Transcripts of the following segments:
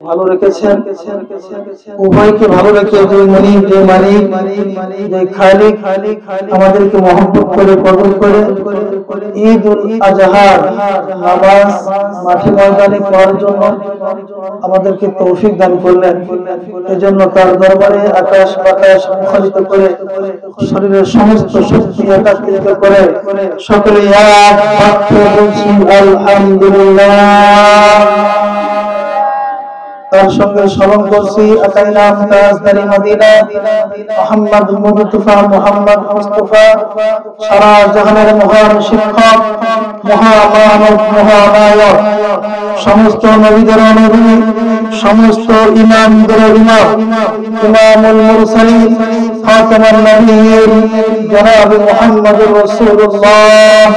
ভালো রেখেছেন, উভয়কে ভালো রেখে যে মালিক যে খালিক আমাদেরকে মহব্বত করে কবুল করে ঈদ উল আজহার নামাজ মাঠে ময়দানে পড়ার জন্য আমাদেরকে তৌফিক দান করলেন। এজন্য তার দরবারে আকাশ বাতাস মুখরিত করে শরীরের সমস্ত শক্তি একত্রিত করে সকলে এক বাক্যে বলছি আলহামদুলিল্লাহ। তার সঙ্গে স্মরণ করছি আতাইনা তাজদারি মদিনা মুহাম্মদ মুস্তাফা সারা জাহানের মহান শিক্ষক, মহামানব, মহানায়ক, সমস্ত নবীদের নবী, সমস্ত ইমামদের ইমাম, ইমামুল মুরসালিন, খাতামুন নবিয়্যিন জনাব মুহাম্মদুর রাসূলুল্লাহ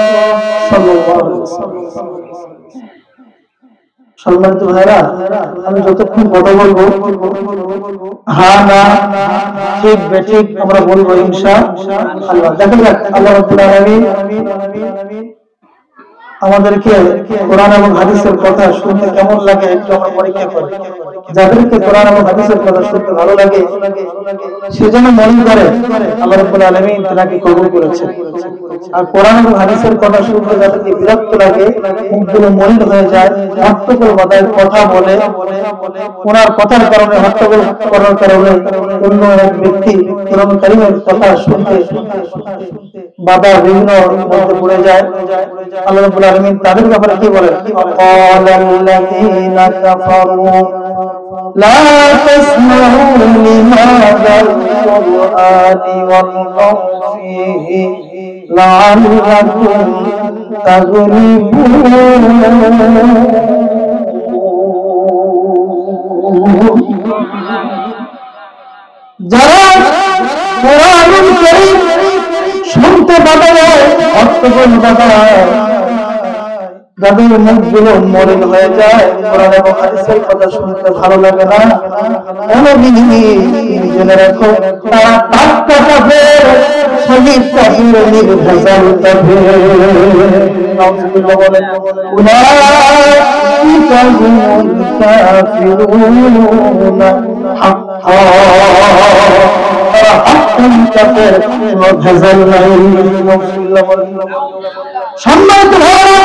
সাল্লাল্লাহু আলাইহি ওয়াসাল্লাম। সম্মানিত ভাইরা, আমি যতক্ষণ কথা বলবো হ্যাঁ না ঠিক বেঠিক আমরা বলবো ইনশাআল্লাহ। দেখা যাক আল্লাহ রাব্বুল আলামিন আমাদেরকে কোরআন এবং হাদিসের কথা শুনতে কেমন লাগে একটু আমরা পরীক্ষা করি। যাদেরকে কোরআন এবং হাদিসের কথা শুনতে ভালো লাগে সেজন্য মনে করে আল্লাহ রাব্বুল আলামিন তাকে কবুল করেছেন। আর কোরআন এবং হাদিসের কথা শুনতে যাদেরকে বিরক্ত লাগে, মুখগুলো মলিন হয়ে যায়, হট্টগোল বাঁধায় কথা বলে, ওনার কথার কারণে হট্টগোল করার কারণে অন্য এক ব্যক্তি কোরআন কারীমের কথা শুনতে বাধা বিভিন্ন মধ্যে পড়ে যায়। আল্লাহ রাব্বুল আলামিন তাদের ব্যাপারে কি বলেন? ক্বালাল্লাযীনা কাফারু লা তাসমাউ লিহাযাল কুরআনি ওয়ালগাউ ফীহি লাআল্লাকুম তাগলিবুন। যারা কোরআনুল কারীম শুনতে বাধা দেয়, হট্টগোল বাঁধায়, যাদের মুখগুলো মলিন হয়ে যায়, কোরআন এবং হাদিসের কথা শুনতে ভালো লাগে না, জেনে রাখো তারা পাক্কা কাফের, শহীদ কাফের, নির্ভেজাল কাফের। নাউযুবিল্লাহ বলেন উলাইকা হুমুল কাফিরুনা হাক্কা, তারা হাক্কান কাফের, কোনো ভেজাল নাই। নাউযুবিল্লাহ বলেন। সম্মানিত ভাইরা,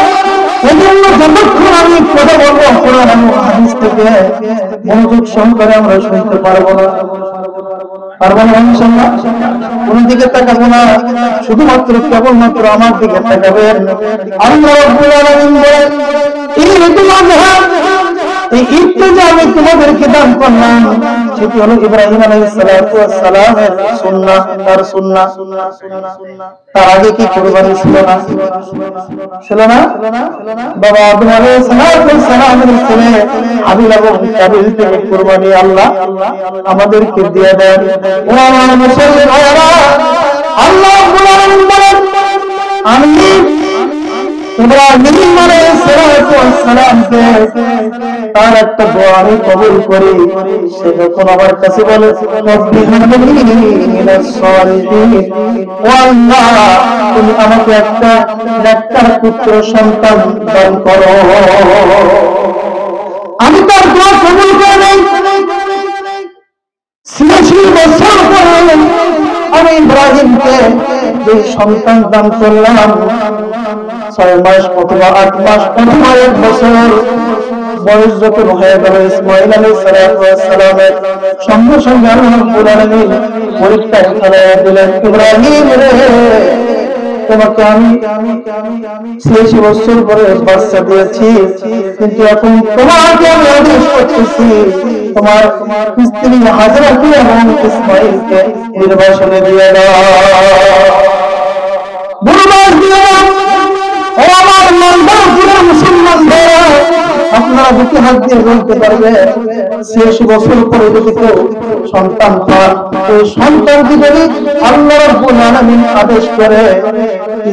এজন্য যতক্ষণ আমি কথা বলবো কোরআন এবং হাদিস থেকে মনোযোগ সহকারে আমরা শুনতে পারবো না ইনশাআল্লাহ। কোন দিকে তাকাবো না, শুধুমাত্র কেবলমাত্র আমার দিকে তাকাবেন। আল্লাহ রাব্বুল আলামিন বলেন ঈদুল আযহা, এই ঈদটা যে আমি তোমাদেরকে দান করলাম সেটি হলো ইব্রাহিম আলাইহিস সালাতু ওয়াস সালামের সুন্নাহ, তার সুন্নাহ। তার আগে কি কুরবানি ছিল না? বাবা আদম আলাইহিস সালাতু ওয়াস সালামের ছেলে হাবিল এবং কাবিল থেকে কুরবানি আল্লাহ আমাদেরকে দিয়ে দেন। ও আমার মুসলমান ভাইরা, আল্লাহ রাব্বুল আলামিন বলেন আমি ইব্রাহিম আলাইহিস সালাতু ওয়াস সালামকে তার একটা দোয়া আমি কবুল করি। সে যখন আমার কাছে বলে রব্বি হাবলি মিনাস সালিহিন, ও আল্লাহ তুমি আমাকে একটা নেককার পুত্র সন্তান দান করো, আমি তার দোয়া কবুল করে নেই। ৮৬ বছর পরে আমি ইব্রাহিমকে যে সন্তান দান করলাম, ৬ মাস অথবা ৮ মাস অথবা ১ বছর বয়স যখন হয়ে গেল, ইসমাঈল আলাইহিস সালামের সঙ্গে সঙ্গে আল্লাহ রাব্বুল আলামিন পরীক্ষায় ফেলে দিলেন, ইব্রাহিম রে তোমাকে আমি ৮৬ বছর পরে বাচ্চা দিয়েছি, কিন্তু এখন তোমাকে আমি আদেশ করতেছি তোমার স্ত্রী হাজরাকে এবং ইসমাঈলকে নির্বাসনে দিয়ে দাও, বনবাস দিয়ে দাও। ও আমার মানবতার মুসলমান ভাইরা, আপনারা বুকে হাত দিয়ে বলতে পারবে ৮৬ বছর পরে যদি কেউ সন্তান পান, ওই সন্তানকে যদি আল্লাহ রাব্বুল আলামিন আদেশ করে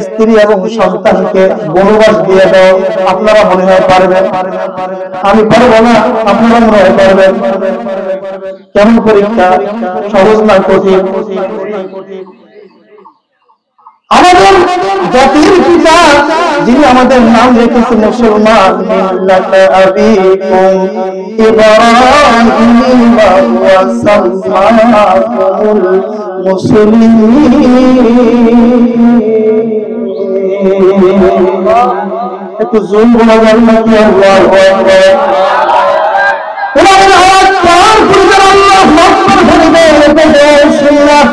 স্ত্রী এবং সন্তানকে বনবাস দিয়ে দাও, আপনারা মনে হয় পারবেন? আমি পারবো না, আপনারা মনে হয় পারবেন? কেমন পরীক্ষা, সহজ না কঠিন? আমাদের জাতির পিতা যিনি আমাদের নাম রেখেছে মুসলমান, মিল্লাতা আবিকুম ইব্রাহিম, ওয়াসাম্মাকুমুল মুসলিমিন। একটু জোর বলা যাবে নাকি? আল্লাহু আকবার। কোরআনের আয়াত পাঠ করে আল্লাহু আকবার বলে সুন্নাহ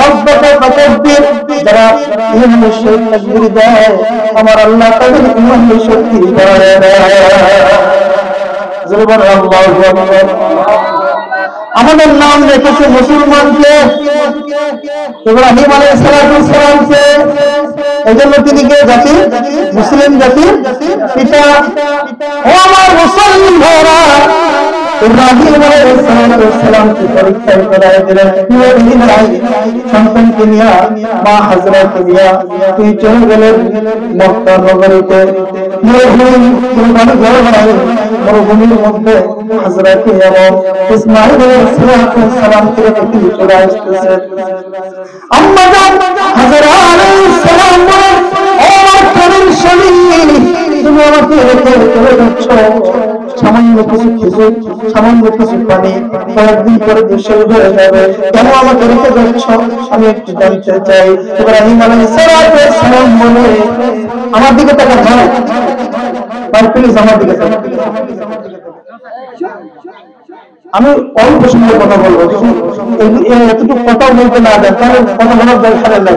রব্বাকা ফাকাব্বির। যারা ইমানের সহিত তাকবীর দেয় আমার আল্লাহ তাদের ইমানের শক্তি বাড়ায় দেয়। জোরে বলেন আল্লাহু আকবার। আমাদের নাম রেখেছে মুসলমানকে, ইব্রাহিম আলাইহিস সালামকে। এজন্য তিনি কে জাতি? মুসলিম জাতির পিতা। ও আমার মুসলিম ভাইরা, ইব্রাহিম আলাইহিস সালামকে পরীক্ষায় ফেলাই দিলেন। সন্তানকে নিয়ে, মা হাজরাকে নিয়ে তিনি চলে গেলেন মক্কা নগরীতে। মরুভূমির মধ্যে হাজরাকে এবং ইসমাঈল আলাইহিস সালামকে রেখে তিনি চলে আসতেছেন। আম্মা জান হাজরা আলাইহিস সালাম বলেন, ও আমার প্রাণের স্বামী, তুমি আমাকে রেখে চলে যাচ্ছ। সামান্য কিছু খেজুর, সামান্য কিছু পানি, কয়েকদিন পরে দুর্শেষ হয়ে যাবে, কেন আমাকে রেখে যাচ্ছ? আমি একটু জানতে চাই। ইব্রাহিম আলাইহিস সালাম বলে, আমার দিকে তাকান, ভাই প্লিজ আমার দিকে তাকান। আমি অল্প সময় কথা বলবো, এতটুকু কথা বলতে না দেন তাহলে কথা বলার দরকার নাই।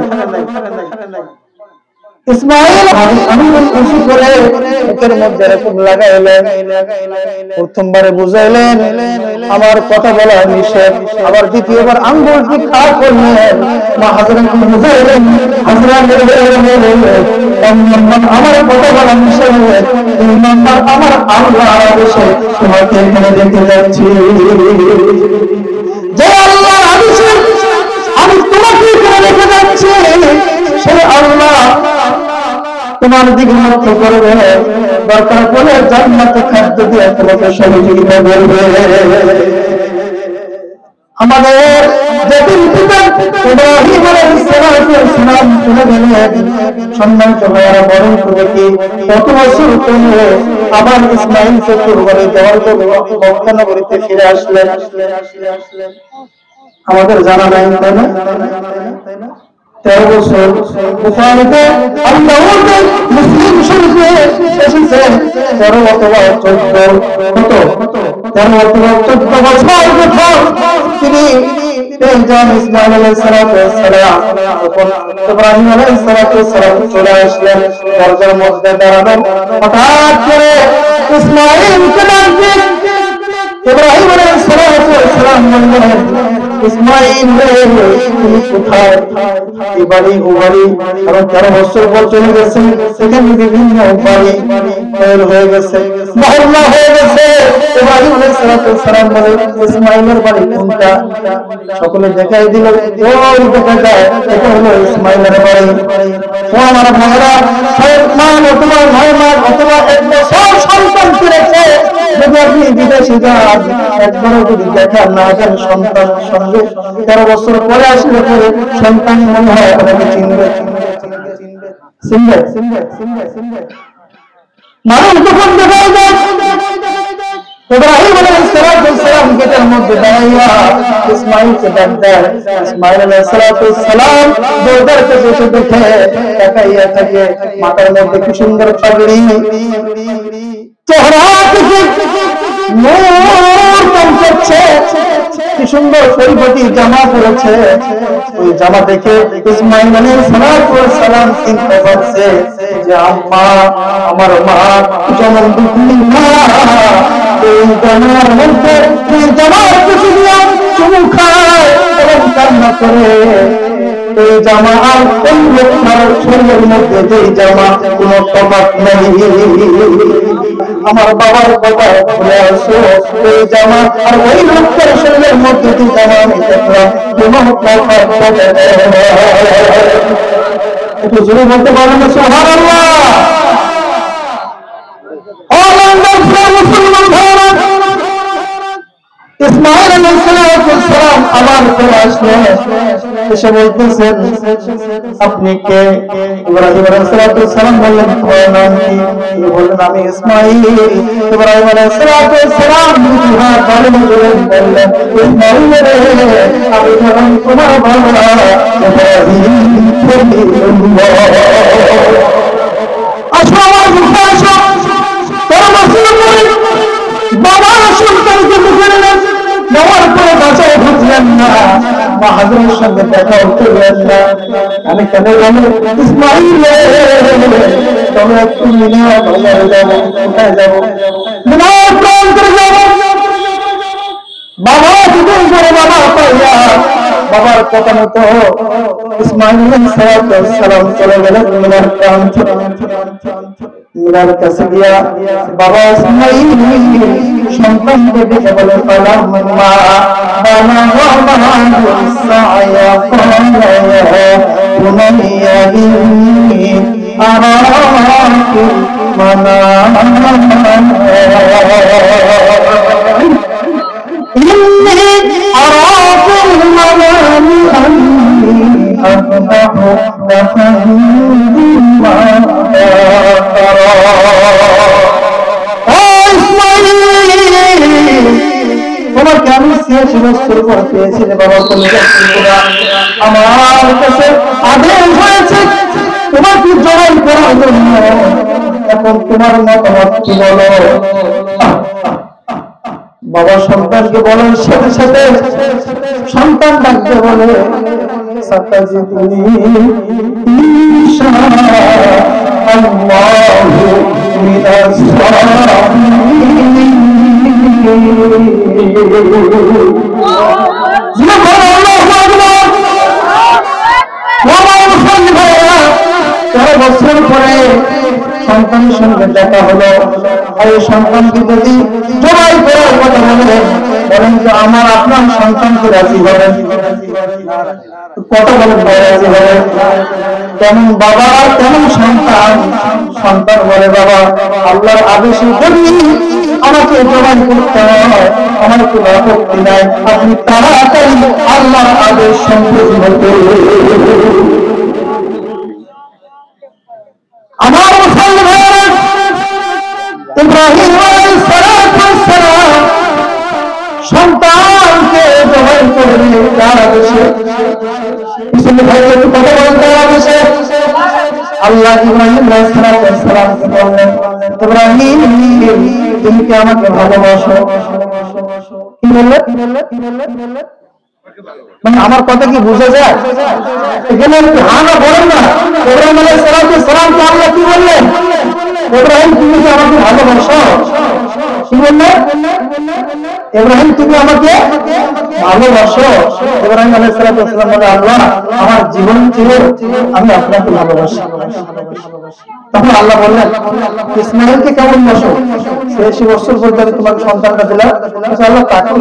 ইসমাঈল আমি খুশি করে মুখের মধ্যে এরকম লাগাইলেন, প্রথমবারে বুঝাইলেন আমার কথা বলা নিষেধ, আবার দ্বিতীয়বার আঙ্গুলটি খাড়া করলেন, মা হাজরাকে বুঝাইলেন হাজরা আমার কথা বলা নিষেধ, আমার আল্লাহ আদেশে তোমাকে এখানে দেখতে যাচ্ছি। যে আল্লাহ আদেশে আমি তোমাকে এখানে দেখতে যাচ্ছি, সেই আল্লাহ তোমার দিকে লক্ষ্য করবে, দরকার পড়লে জান্নাতে খাদ্য দিয়ে তোমাকে সহযোগিতা করবে। আমাদের জাতির পিতা ইব্রাহিম আলাইহিস সালাম চলে গেলেন, সম্মানিত ভাইয়েরা বরং করে কি কত বছর পরে আবার ইসমাঈলকে কুরবানি দেওয়ার জন্য মক্কা নগরীতে ফিরে আসলেন, আমাদের জানা নাই, তাই না? 13 বছর বুখারীতে আল্লাহর মুসলিম শরীফে এসেছে 13 অথবা 14 কত 13 অথবা 14 বছর যখন তিনি পেয়েছেন ইসমাঈল আলাইহিস সালাম, তখন ইব্রাহিম আলাইহিস সালাম চলে আসলেন দরজার মধ্যে দাঁড়ানো। হঠাৎ করে ইসমাঈলকে ডাক দিয়ে ইব্রাহিম আলাইহিস সালাম বললেন, ইসমাঈল তুমি কোথায়? এই বাড়ি ও বাড়ি, কারণ 13 বছর পর চলে গেছে, সেখানে বিভিন্ন বাড়ি তৈরি হয়ে গেছে, মহল্লা হয়ে গেছে। ইব্রাহিম আলাইহিস সালাম বলে, ইসমাঈলের বাড়ি কোনটা? সকলে দেখাই দিল, ওই দেখা যায় এটা হলো ইসমাঈলের বাড়ি। ও আমার ভাইরা, 6 মাস অথবা 9 মাস অথবা 1 বছর সন্তান ফিরেছে, যদি আপনি বিদেশে যান একবারও যদি দেখা না যান সন্তান সঙ্গে, 13 বছর পরে আসলে পরে সন্তান মনে হয় আপনাকে চিনবে। মানুষ যখন দেখা যায় ইব্রাহিম আলাইহিস সালাম গেটের মধ্যে দাঁড়াইয়া ইসমাঈলকে ডাক দেয়, ইসমাঈল আলাইহিস সালাম দরজার কাছে এসে দেখে তাকাইয়া থাকে, মাথার মধ্যে কি সুন্দর পাগড়ি, চেহারা থেকে নূর চমকাচ্ছে, কি সুন্দর পরিপাটি জামা পরেছে। ওই জামা দেখে ইসমাঈল আলাইহিস সালাম চিন্তা করছে যে আম্মা, আমার মা যেমন দুঃখী মা, এই জামার মধ্যে এই জামার কিছু নিয়ে চুমু খায় এবং কান্না করে, এই জামা আর কোন লোকটার শরীরের মধ্যে যে জামা কোন তফাৎ নেই। আমার বাবার কথা ভুলে আসো, এই জামা আর ওই লোকটার শরীরের মধ্যে যে জামা আমি দেখলাম কোন তফাৎ নেই। একটু জোরে বলতে পারবেন না সুবহানাল্লাহ? মুসলমান ভাইরা, ইসমাঈল আলাইহিস সালাম আমার আসলেন, এসে বলতেছেন আপনি কে? ইব্রাহিম আলাইহিস সালাম বললেন তোমার নাম কি? তিনি বললেন আমি ইসমাঈল। ইব্রাহিম আলাইহিস সালাম হাত বাড়িয়ে বললেন ইসমাঈল রে, আমি যখন তোমার বাবা ইব্রাহিম খলিলুল্লাহ। আসো আমার মুখে আসো, তোরা মসজিদে পড়ে বাবা সন্তানকে মুখে নিলেন, নেওয়ার পরে বাঁচাও বুঝলেন না, বাহাদুরের সঙ্গে দেখা করলেন না। আমি কেন জানি ইসমাঈল তবে একটু মিনার বাজারে যাবো, কোথায় যাবো? মিনার প্রান্তরে যাবো। বাবা দুদিন করে বাবা পাইয়া বাবার কথা মতো ইসমাঈল আলাইহিস সালাম চলে গেলেন মিনার প্রান্তে। মিনার কাছে গিয়া বাবা ইসমাঈল সন্তানকে দেখে বলে ফালাম্মা বালাগা মা'আহু সা'য়া ক্বালা ইয়া বুনাইয়া ইন্নী আরাকিল মানাম إني أرى في المنام أني أذبحك فانظر ماذا ترى তোমাকে আমি 86 বছর পর পেয়েছি রে বাবা। আমার কাছে আদেশ হয়েছে তোমাকে জবাই করার জন্য, এখন তোমার মতামত কি বলো? বাবা সন্তানকে বলার সাথে সাথে সন্তান ডাকতে বলে সাতাজিদুনি ইনশাআল্লাহু মিনাস সাবিরিন। বছর পরে সন্তানের সঙ্গে দেখা হলো, আর এই সন্তানকে যদি জবাই করার কথা বলেন, বলেন তো আমার আপনার সন্তানকে রাজি হবেন? কথা বলেন রাজি হবেন? তেমন বাবা তেমন সন্তান। সন্তান বলে বাবা আল্লাহর আদেশে যদি আমাকে জবাই করতে হয় আমার কোনো আপত্তি নাই, আপনি তাড়াতাড়ি আল্লাহর আদেশ সম্পূর্ণ করুন। আমার মুসলমান ইব্রাহিম আলাইহিস সালাম সন্তানকে জবাই করবে তার আদেশে। পিছনে ভাই একটু কথা বলতে আদেশে আল্লাহ ইব্রাহিম আলাইহিস সালামকে বললেন ইব্রাহিম তুমি কি আমাকে ভালোবাসো? কি বললেন? মানে আমার কথা কি বুঝা যায়? এখানে হ্যাঁ না বলেন না। ইব্রাহিম আলাইহিস সালামকে আল্লাহ কি বললেন? ইব্রাহিম তুমি কি আমাকে ভালোবাসো? কি বললেন? ইব্রাহিম তুমি আমাকে ভালোবাসো? ইব্রাহিম আলাইহিস সালাম বলে আল্লাহ আমার জীবন ছিল আমি আপনাকে ভালোবাসি। তখন আল্লাহ বললেন ইসমাঈলকে কেমন বাসো? 86 বছর পর্যন্ত তোমাকে সন্তানটা দিলাম, আল্লাহ তাকেও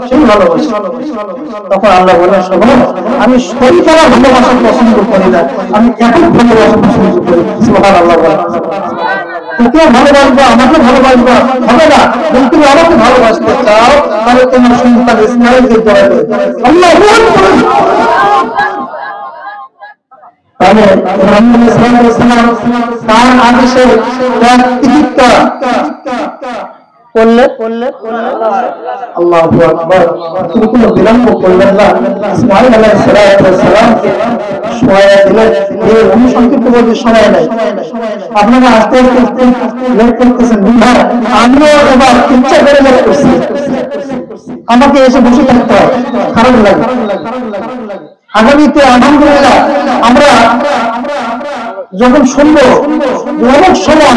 সেই ভালোবাসে। তখন আল্লাহ বললেন শোনো আমি শরীফারা ভালোবাসা পছন্দ করি না, আমি একক ভালোবাসা পছন্দ করি। সুবহানাল্লাহ বলেন। কেউ ভালোবাসবো আমাকে ভালোবাসবো হবে না, যদি তুমি আমাকে ভালোবাসতে চাও তাহলে তোমার সন্তান ইসমাঈলকে জবাই দেবে। আল্লাহু আকবার। তাহলে ইব্রাহিম আলাইহিস সালাম তার আদেশে প্রতিজ্ঞা করলেন। আল্লাহু আকবার। তিনি কোনো বিলম্ব করলেন না, ইসমাঈল আলাইহিস সালামকে শোয়া দিলেন। এই অনুসংক্ষিপ্ত বলতে সময় নাই, আপনারা আস্তে আস্তে লেট করতেছেন। আমিও এবার ইচ্ছা করে লেট করছি, আমাকে এসে বসে থাকতে হয়, খারাপ লাগে। আগামীতে আলহামদুলিল্লাহ আমরা যখন শুনবো অনেক সময়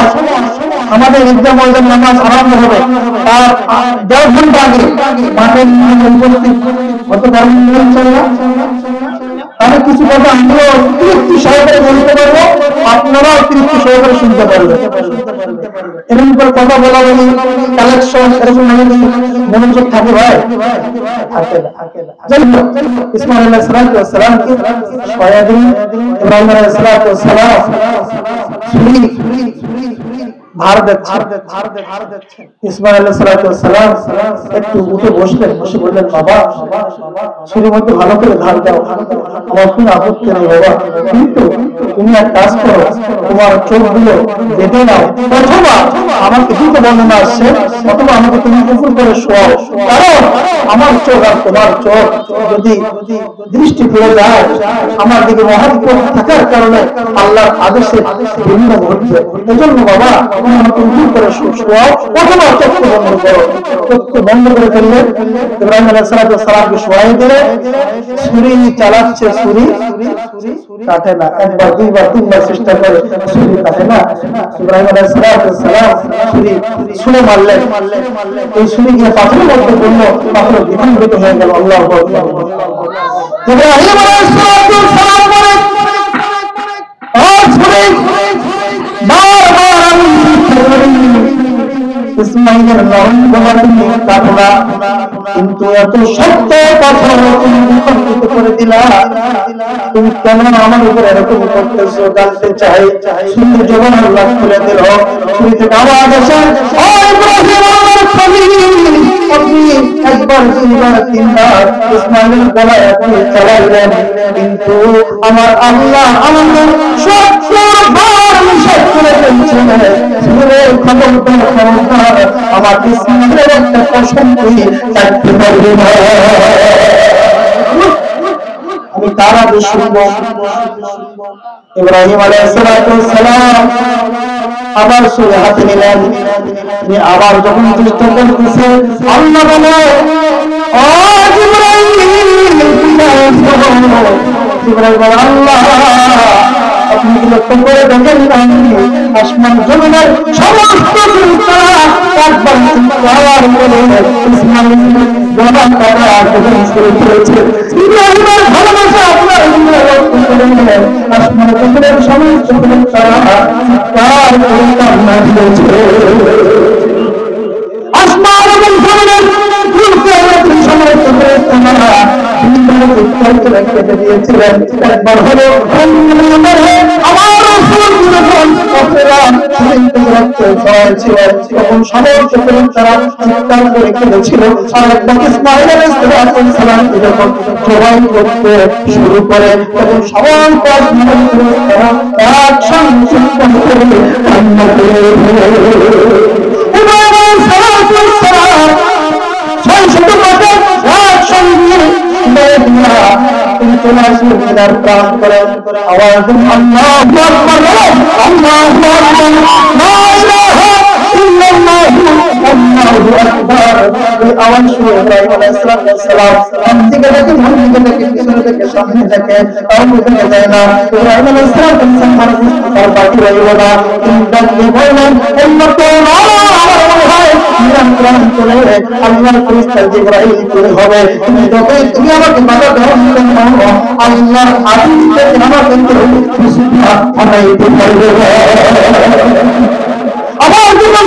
আমাদের ঈদগাহ ময়দান নামাজ আরম্ভ হবে, তার ১.৫ ঘন্টা আগে মাঠে উপস্থিত হতে পারবেন ইনশাআল্লাহ। তাহলে কিছু কথা আমরাও তৃপ্তি সহকারে বলতে পারবো, আপনারাও তৃপ্তি সহকারে শুনতে পারবেন। এরকম করে কথা বলা বলি কালেকশন এরকম মনোযোগ থাকে ভাই? ইসমাঈল আলাইহিস সালামকে সয়াদিন ইব্রাহিম আলাইহিস সালাম ভার দিচ্ছে। ইসমাঈল আলাইহিস সালাম একটু উঠে বসলেন, বসে বললেন, বাবা ছুরির মধ্যে ভালো করে ধার দাও, আমার কোনো আপত্তি নেই বাবা, কিন্তু তুমি এক কাজ করো, তোমার চোখগুলো বেঁধে নাও, অথবা আমাকে দুটো বর্ণনা আসছে, অথবা আমাকে তুমি উপর করে শোয়াও, কারণ আমার চোখ আর তোমার চোখ যদি দৃষ্টি পড়ে যায়, আমার দিকে মহব্বত থাকার কারণে আল্লাহর আদেশে ভিন্ন ঘটবে। এজন্য বাবা তুমি আমাকে উপর করে শোয়াও, অথবা চোখকে বন্ধ করো। চোখকে বন্ধ করে ফেললে, ইব্রাহিম আলাইহিস সালামকে শোয়াই দিলে, ছুরি চালাচ্ছে, ছুরি কাটে না, একবার দুইবার তিনবার চেষ্টা করে, ছুরি কাটে না। ইব্রাহিম আলাইহিস সালাম ছুরি ছুঁড়ে মারলেন, এই ছুরি গিয়ে পাথরের মধ্যে পড়ল, পাথর বিখণ্ডিত হয়ে গেল। আল্লাহু আকবার। ইব্রাহিম আলাইহিস সালাম বলে, ও ছুরি বারবার ইসমাঈলের নরম গলা তুমি কাটলা, কিন্তু এত সত্য কথা তুমি বিখণ্ডিত করে দিলা, তুমি কেন আমার উপর এরকম করতেছো জানতে চাই। শুনতে জবান আল্লাহ খুলে দিল, ছুরি থেকে আওয়াজ আসে, ও ইব্রাহিম আমার খলিল, আপনি একবার দুইবার তিনবার ইসমাঈলের গলায় আপনি চালাইলেন, কিন্তু আমার আল্লাহ আমাকে ৭০ বার নিষেধ করে ফেলছেন। আমার ইসমাঈলের একটা কসম তুই কাটতে পারবি না। আমি তার আদেশ শুনবো। ইব্রাহিম আলাইহিস সালাম আবার ছুরি হাতে নিলেন, তিনি আবার যখন চেষ্টা করতেছে, আল্লাহ বলে, ও ইব্রাহিম, ইব্রাহিম বলে, আল্লাহ আপনি কি লক্ষ্য করে দেখেন না, আসমান জমিনের সমস্ত চিন্তারা একবার চিন্তার করে ইসমাঈল গলা কাটা যখন শুরু করেছে, ইব্রাহিমের ভালোবাসা আপনার লক্ষ্য করে আসমান জমিনের সমস্ত চিন্তারা চিন্তার করে কান্না দিয়েছে। আসমান এবং জমিনের সমস্ত চিন্তারা কেটে দিয়েছিলেন। একবার হলো আমার তখন সমস্ত তারা চিৎকার করে কেঁদেছিল। আর একবার ইসমাঈল আলাইহিস সালাম যখন জবাই করতে শুরু করে, তখন সমস্ত তারা একসঙ্গে চিৎকার করে কান্না করে প্রাণ করেন। আওয়াজ আল্লাহু আকবার, আল্লাহু আকবার, লা ইলাহা ইল্লাল্লাহু, আল্লাহু আকবার। এই আওয়াজ শুনে ইব্রাহিম আলাইহিস সালাম দিকে দেখে, মন দিকে দেখে, পিছনে দেখে, সামনে দেখে, কাউকে দেখে যায় না। ইব্রাহিম আলাইহিস সালাম তার বাকি রইল না, তিনি ডাকতে বললেন, নিয়ন্ত্রণ করে আল্লাহর ফেরেশতা জিবরাইল করে হবে, তুমি যতই তুমি আমাকে বাধা দাও না, আল্লাহর আদেশ থেকে আমাকে কিছুটা হটাইতে পারবে না। আবার যখন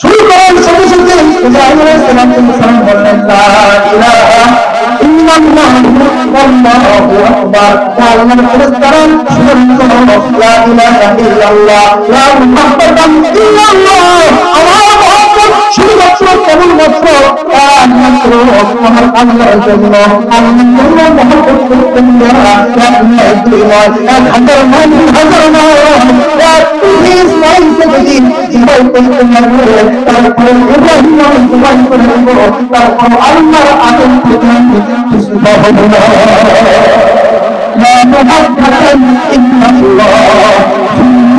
শুরু করেন সাথে সাথে ইব্রাহিম আলাইহিস সালাম বললেন, লা ইলাহা ইল্লাল্লাহু আল্লাহু আকবার। আল্লাহর ফেরেশতারা শুনুন, লা ইলাহা ইল্লাল্লাহ, লা মুহাম্মাদান ইল্লাল্লাহ। আমার মহব্বত শুধুমাত্র কেবলমাত্র একমাত্র আমার আল্লাহর জন্য। আল্লাহর জন্য মহব্বত করতেন না, এক নয়, দুই নয়, ১,০০০ নয়, ২,০০০ নয়, ইসমাঈলকে যদি জীবন করতে না করে, তারপরে ইব্রাহিম জীবন করে নেব, তারপর আল্লাহর আদেশ থেকে কিছু হবে না। لا محبة إلا الله.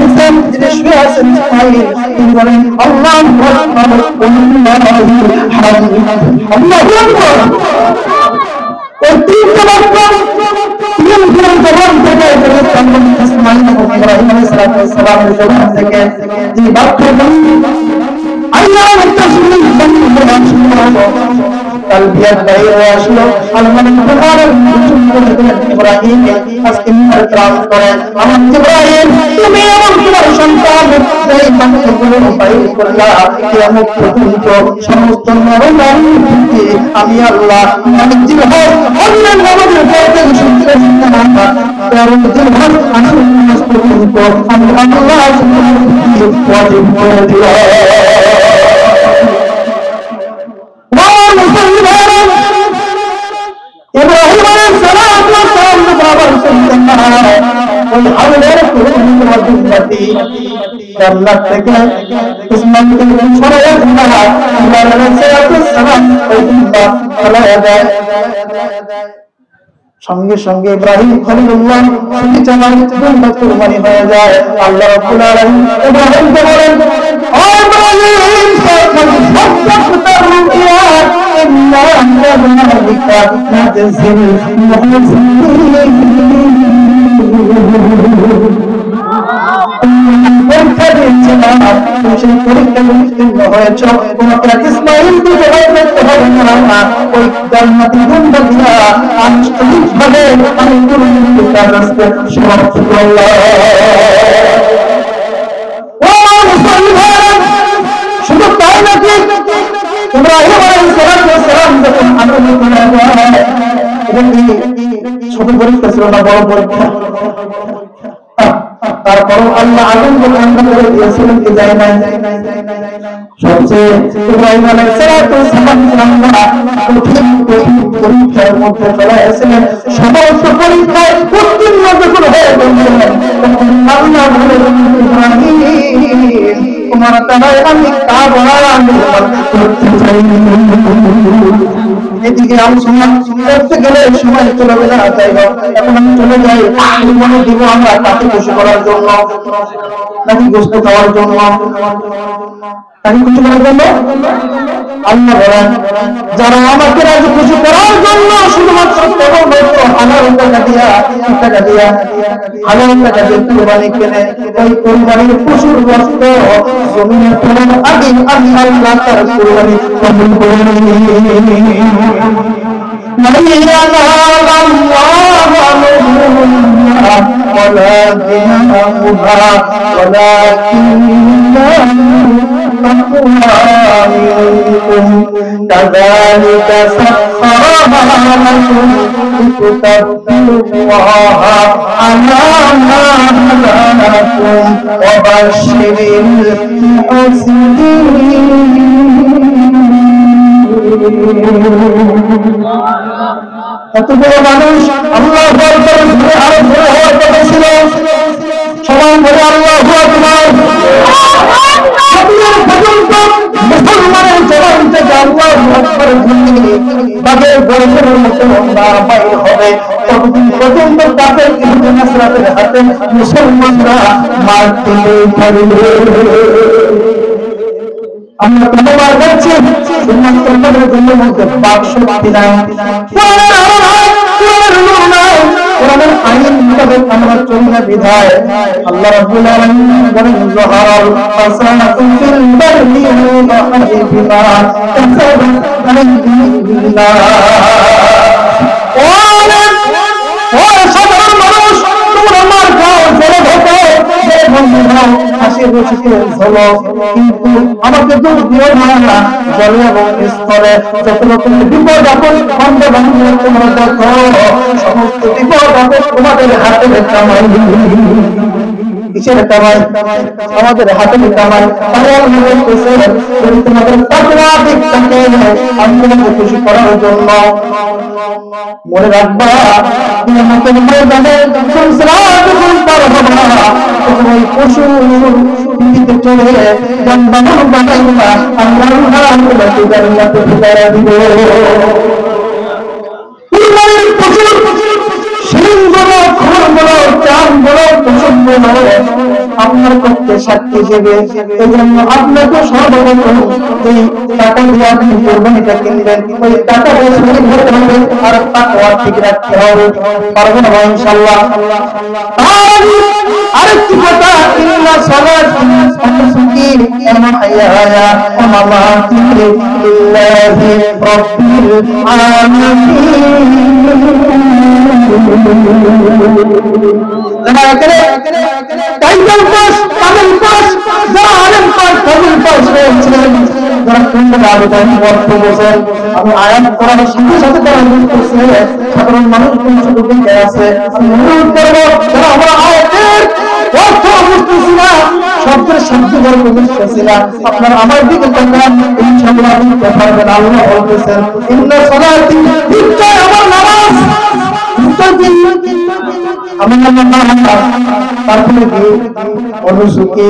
إنسان تشبه إسماعيل يقول الله أكبر والله حميد. الله أكبر. والدين تبقى يمكن زمان تجاه إسماعيل وإبراهيم عليه الصلاة والسلام زمان تجاه دي بقى الله التسليم من তালবিয়াত বাইরে আসলো আল্লাহ ইব্রাহিম আজকে ইকরাম করেন আমার ইব্রাহিম তুমি আমার তোমার সন্তান এই বাচ্চাগুলো বাইরে করলা কিয়ামত পর্যন্ত সমস্ত নরনারী আমি আল্লাহ আমি জিহাদ অন্যের নামের পথে শুনতে না কারণ জিহাদ আসল পর্যন্ত আমি আল্লাহ ওয়াজিব করে দিলাম ইব্রাহিম আলাইহিস সালাতু ওয়াস সালাম বাবার সন্তান ওই হাওরের কুরবানি জান্নাত থেকে ইসমাইলকে ছড়ায়া দিলা আল্লাহর রাসূল সালাম ওইটা ফলায়া দেয় সঙ্গে সঙ্গে ইব্রাহিম খলিলুল্লাহ সুতি চালান দুইটা কুরবানি হয়ে যায় আল্লাহ রাব্বুল আলামিন ইব্রাহিমকে বলেন ও ইব্রাহিম সাবধান রুইয়া ইন্না আল্লাহা নাযিল মুহসিনিন পরীক্ষা দিয়েছিলাম তুমি সেই পরীক্ষায় উত্তীর্ণ হয়েছ তোমাকে ইসমাইলকে জবাব দিতে হবে না ওই জান্নাতি গুণটা দিয়া আনুষ্ঠানিকভাবে আমি কুরবানির কাজ আজকে সমাপ্ত করলাম শুধু তাই নাকি ইব্রাহিম আলাইহিস সালাম যখন আগুনে পড়ে যায় এটা কি ছোট পরীক্ষা ছিল না বড় পরীক্ষা তারপরও আল্লাহ আগুনকে ঠান্ডা করে দিয়েছিলেন কি যায় নাই সবচেয়ে ইব্রাহিম আলাইহিস সালাম কঠিন পরীক্ষার মধ্যে চলে এসেছিলেন সমস্ত পরীক্ষায় উত্তীর্ণ যখন হয়ে গেলেন তখন আল্লাহ বললেন ইব্রাহিম তোমার দ্বারাই আমি কাবা নির্মাণ করতে চাই এদিকে আলোচনা করতে গেলে সময় চলে না যাই এখন আমি চলে যাই মনে দিব আমরা কাছে খুশি করার জন্য নাকি গোস্ত খাওয়ার জন্য নাকি খুশি করার জন্য আল্লাহ বলেন যারা আমাকে রাজি খুশি করার জন্য শুধুমাত্র কেবলমাত্র হাজার টাকা দিয়া কুরবানি কেনে ওই কুরবানির পশুর গোস্ত জমিনে ফেলার আগে আমি আল্লাহ তার কুরবানি কবুল করে নিই ولكن كذلك سخرها لكم لتكبروا الله على ما هداكم وبشر المحسنين এত বড় মানুষ আল্লাহু আকবার বলে আরো বড় হওয়ার কথা ছিল সবাই বলে আল্লাহু আকবার পর্যন্ত মুসলমানের জবান থেকে আল্লাহু আকবার বলে বাগের গর্জনের মতো বাইর হবে ততদিন পর্যন্ত কাফের ইহুদি নাসরাতের হাতে মুসলমানরা মার খেতে পারবে আমরা তোমার কাছে তোমাদের জন্য মধ্যে বাক শক্তি নাই কোরআনের আইন মোতাবেক আমরা চলি না বিধায় আল্লাহ রাব্বুল আলামিন বলেন যাহারাল ফাসাদু ফিল বাররি ওয়াল বাহরি বিমা কাসাবাত আইদিল্লাহ ও সাধারণ মানুষ তোমরা মার খাও জলে ঢোকো হাসি খুশিতে ঝোলো কিন্তু আমাকে দোষ দিও না জলে এবং স্থলে যত রকম বিপদ আপদ বন্ধ বান্ধব তোমরা দেখো সমস্ত বিপদ আপদ তোমাদের হাতে কামাই কিসের কামাই আমাদের হাতে কামাই তোমাদের তাকওয়া দিকটাকে আল্লাহকে খুশি করার জন্য মনে রাখবা কিয়ামতের ময়দানে সংসার পার হবে না ওই পশু দিতে চলে জানবানো বানাইবা আল্লাহর নামে জান্নাতে ঢুকাইয়া দিবে কুরবানির পশু শিং বলো খড় বলো চাল বলো পশু বলো আপনার পক্ষে সাক্ষী দেবে। এই জন্য আপনাকে সর্বপ্রথম এই টাকা দিয়ে আপনি কোরবানিটা কিনবেন, ওই টাকা দিয়ে শরীর ধরতে হবে আর তাকওয়া ঠিক রাখতে হবে। পারবেন না ইনশাআল্লাহ? আরেকটি কথা, ইন্না সালাতি ওয়া নুসুকি ওয়া মাহইয়ায়া ওয়া মামাতি লিল্লাহি রাব্বিল আলামিন। যারা করে টাইটেল পাস, কামেল পাস, যারা আলেম পাস, কামেল পাস হয়েছিলেন, যারা কোরআনের আবেদন অর্থ বোঝেন, আমি আয়াত কোরআনের সাথে সাথে তারা বুঝতেছে, সাধারণ মানুষ কোন শুধু দেখে আছে। আমি অনুরোধ করবো যারা আমরা আয়াতের অর্থ বুঝতেছি না, শব্দের শব্দ গল্প বুঝতেছি না, আপনারা আমার দিকে তাকান, ইনশাআল্লাহ বুঝতে পারবেন। আল্লাহ বলতেছেন ইন্না সালাতি, নিশ্চয় আমার নামাজ, আমি তারপরে কি অনুসুকি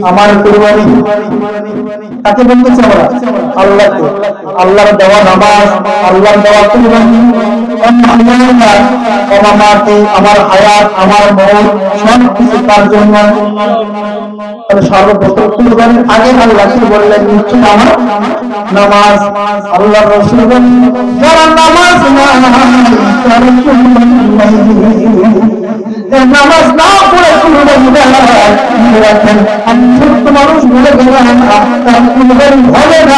আমার কুরবানি। তাকে বলতেছে আমরা আল্লাহকে, আল্লাহর দেওয়া নামাজ, আল্লাহর দেওয়া কুরবানি, আমার হায়াত, আমার মৌত সব কিছু তার জন্য। তাহলে সর্বপ্রথম কুরবানির আগে আল্লাহকে বললেন নিশ্চয় আমার নামাজ। আল্লাহ রাসূল বলেন যারা নামাজ নামাজ না পড়ে কুরবানি দেয়, রাখেন আমি ছোট্ট মানুষ বলে গেলাম তার কুরবানি হবে না,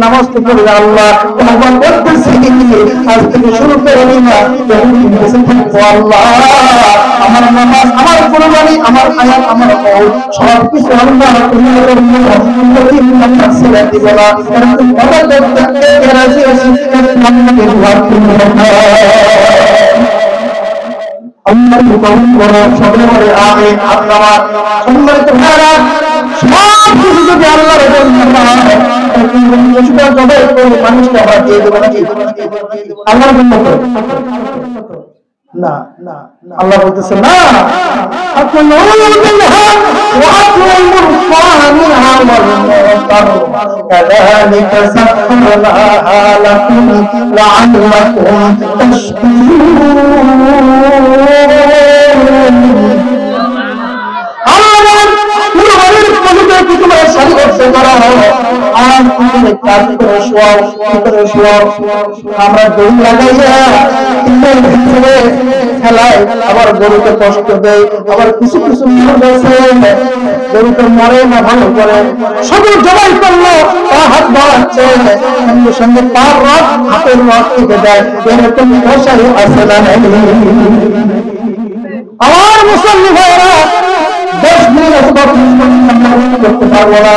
নামাজ তো পড়ে আল্লাহ আজ থেকে শুরু করে আল্লাহ আমার নামাজ, আমার কুরবানি, আমার হায়াত, আমার মওত সবকিছু আল্লাহ দিব না। আল্লাহ হুকুম করো সবাই বলে আমিন। আপনারা সম্মানিত ভাইরা, সব কিছু যদি আল্লাহর জন্য হয়, কিছুটা জবাই করে মানুষকে আবার দিয়ে দেবো নাকি? আল্লাহর জন্য না, না, আল্লাহ বলতেছে না, كذلك سخرناها لكم لعلكم আমরা দড়ি লাগাইয়া খেলায় আবার গরুকে কষ্ট দেয়, আবার কিছু কিছু গরুকে মরে না ভালো করে শুধু জবাই করলো, হাত বাড়াচ্ছে সঙ্গে সঙ্গে পার রথ হাতের রথ কেটে দেয়, এরকম মশাই আছে না? আমার মুসল্লি ভাইরা 10 মিনিট অথবা 20 মিনিট করতে পারবো না।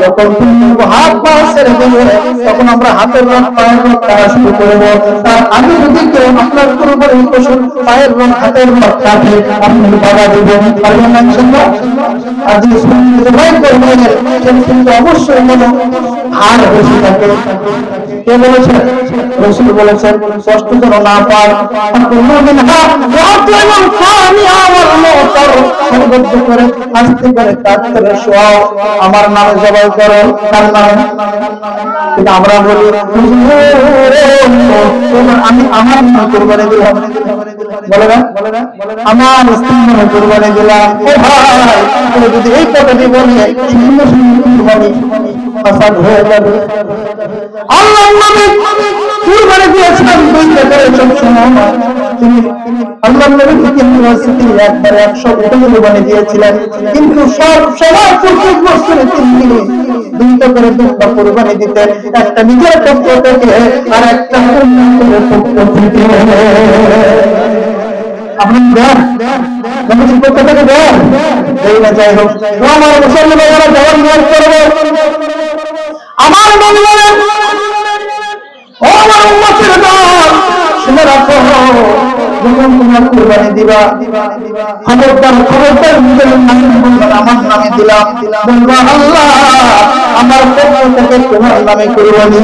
যখন হাত পা ছেড়ে দেবে তখন আমরা হাতের রং পায়ের রং কাটা শুরু করবো। তার আগে যদি কেউ আপনার কোরবানি পশুর পায়ের রং হাতের রং কাটে আপনি বাধা দেবেন, পারবেন না ইনশাআল্লাহ? আর যে জবাই করবেন কিন্তু অবশ্যই মনে হার বেশি থাকে। কে বলেছেন? রাসূল বলেছেন কষ্ট যেন না পায়, সর্বোচ্চ করে আস্তে করে কাটতে শোয়াও, আমার নামে জবাই করো, তার নামে। কিন্তু আমরা বলি আমি আমার নামে কোরবানি দিলাম, বলে না আমার স্ত্রীর নামে কোরবানি দিলাম। ও ভাই, যদি এই কথাটি বলে কোরবানি ফাসাদ হয়ে যাবে। আল্লাহ নবী কুরবানি দিয়েছিলেন দুইটা করে সবসময়। তিনি আল্লাহ নবী ইউনিভার্সিটি একবার 100 কুরবানি দিয়েছিলেন, কিন্তু সব সময় প্রত্যেক বছরে তিনি দুইটা করে দুটা কুরবানি দিতেন, একটা নিজের পক্ষ থেকে আর একটা অন্যের পক্ষ থেকে। আপনি দেন নবীর পক্ষ থেকে দেন, এই না যাই হোক আমার মুসলমানরা জবান নিয়োগ করবে। আমার নবী বলেন ও আমার উম্মতের দল, শুনে রাখো যখন তোমরা কুরবানি দিবা খবরদার খবরদার নিজের নামে বলবা আমার নামে দিলাম, বলবা আল্লাহ আমার পক্ষ থেকে তোমার নামে কুরবানি,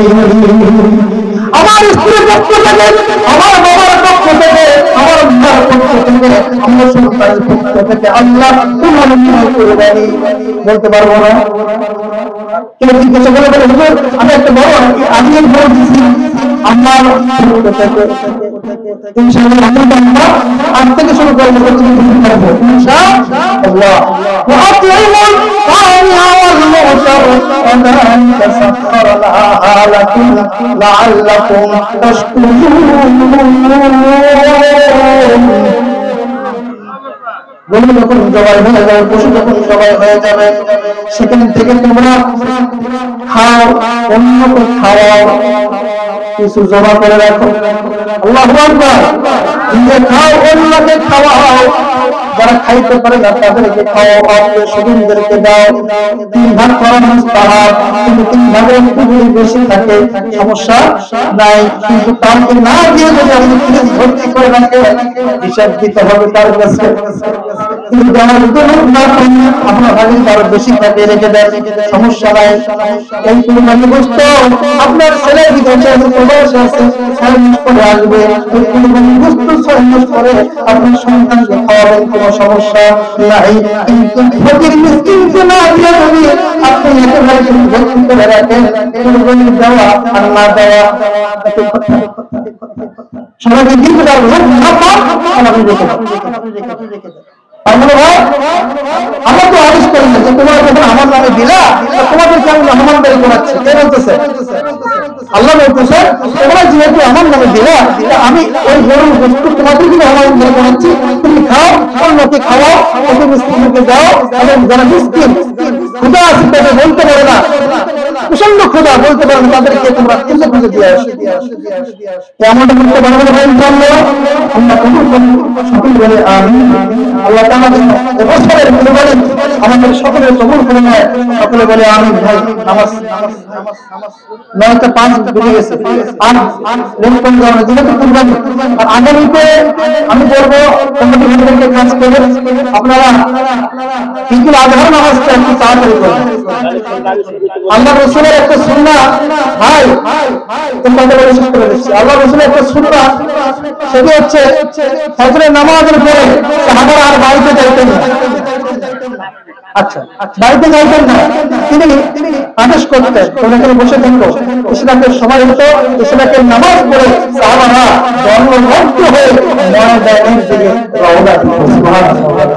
আমার স্ত্রীর পক্ষ থেকে, আমার বাবার পক্ষ থেকে, আমার মার পক্ষ থেকে, আমার সন্তানের পক্ষ থেকে আল্লাহ তোমার নামে কুরবানি। বলতে পারবো না? কেউ জিজ্ঞাসা করে বলে হুজুর আমি একটা বড় আজকে বড় দিচ্ছি, আমার ইনশাআল্লাহ আমরা আজ থেকে শুরু করব ইনশাআল্লাহ ওয়া আতিউল সামিআ ওয়াল মু'তার কাযালিকা সাখখারনাহা লাকুম লাআল্লাকুম তাশকুরুন। গরু যখন জবাই হয়ে যাবে, পশু যখন জবাই হয়ে যাবে, সেখান থেকে তোমরা খাও, অন্যকে খাওয়াও, কিছু জমা করে রাখো। আল্লাহু আকবার। নিজে খাও, অন্যকে খাওয়াও, যারা খাইতে পারে না তাদেরকে খাওয়াও, আত্মীয় স্বজনদেরকে দাও। 3 ভাগ করা মুস্তাহাব, কিন্তু 3 ভাগের একটু বেশি থাকে সমস্যা নাই, কিন্তু তাকে না দিয়ে যদি আপনি ফ্রিজ ভর্তি করে রাখেন হিসাব দিতে হবে তার কাছে। কিন্তু আমার দুধ না আপনার ভাগে তার বেশি থাকে রেখে দেন, সমস্যা নাই। এই কুরবানি গোশত আপনার ছেলের বিদেশে প্রবাসে আছে, 6 মাস পরে আসবে, এই কুরবানি গোশত 6 মাস পরে আপনার সন্তানকে খাওয়াবেন, কোনো সমস্যা নাই। কিন্তু ফকির মিসকিনকে না দিয়ে যদি আপনি একেবারে ভর্তি করে রাখেন, কুরবানি দেওয়া আর না দেওয়া সবাইকে দিতে পারবো না, আমাকে রেখে দেন। আমরা তো আদেশ করি না যে তোমরা যখন আমার নামে দিলা তোমাদেরকে আমি মেহমানদারি করাচ্ছি, কে বলতেছে? আল্লাহ বলতেছে তোমরা যেহেতু আমার নামে দিলা, আমি ওই গরুর বস্তু তোমাদেরকে মেহমানদারি করাচ্ছি, তুমি খাও, অন্যকে খাওয়াও, ওকে মিসকিনকে দাও। এবং যারা মিসকিন ক্ষুধা আছে তাদের বলতে পারে না, প্রচন্ড ক্ষুধা বলতে পারে না, তাদেরকে তোমরা খুঁজে খুঁজে দিয়ে আসো। এমনটা করতে পারবো না ইনশাআল্লাহ। আমরা কবুল করি, সকল বলে আমিন। আল্লাহ তাআলা এবছরের কুরবানি আমাদের সকলের কবুল করে নেয়, সকলে বলে আমিন। ভাই নামাজ 9:05 বেজে গেছে, আর লেট করে যাওয়া না, যেহেতু কুরবানি। আর আগামীতে আমি বলবো কমিটি ভাইদেরকে কাজ করে আপনারা ঈদুল আজহার নামাজটা একটু তাড়াতাড়ি করবেন। আল্লাহ রাসূলের একটা সুন্নাহ, ভাই তোমাদের বলে শেষ করে দিচ্ছি। আল্লাহ রাসূলের একটা সুন্নাহ, সেটি হচ্ছে ফজরের নামাজের পরে সাহাবারা আর বাড়িতে যাইতেন না। আচ্ছা, বাড়িতে যাইতেন না, তিনি আদেশ করতেন তোমরা এখানে বসে থাকো, ইশরাকের সময় হতো, ইশরাকের নামাজ পড়ে সাহাবারা দলবদ্ধ হয়ে ময়দানের দিকে রওনা দিত। সুবহানাল্লাহ।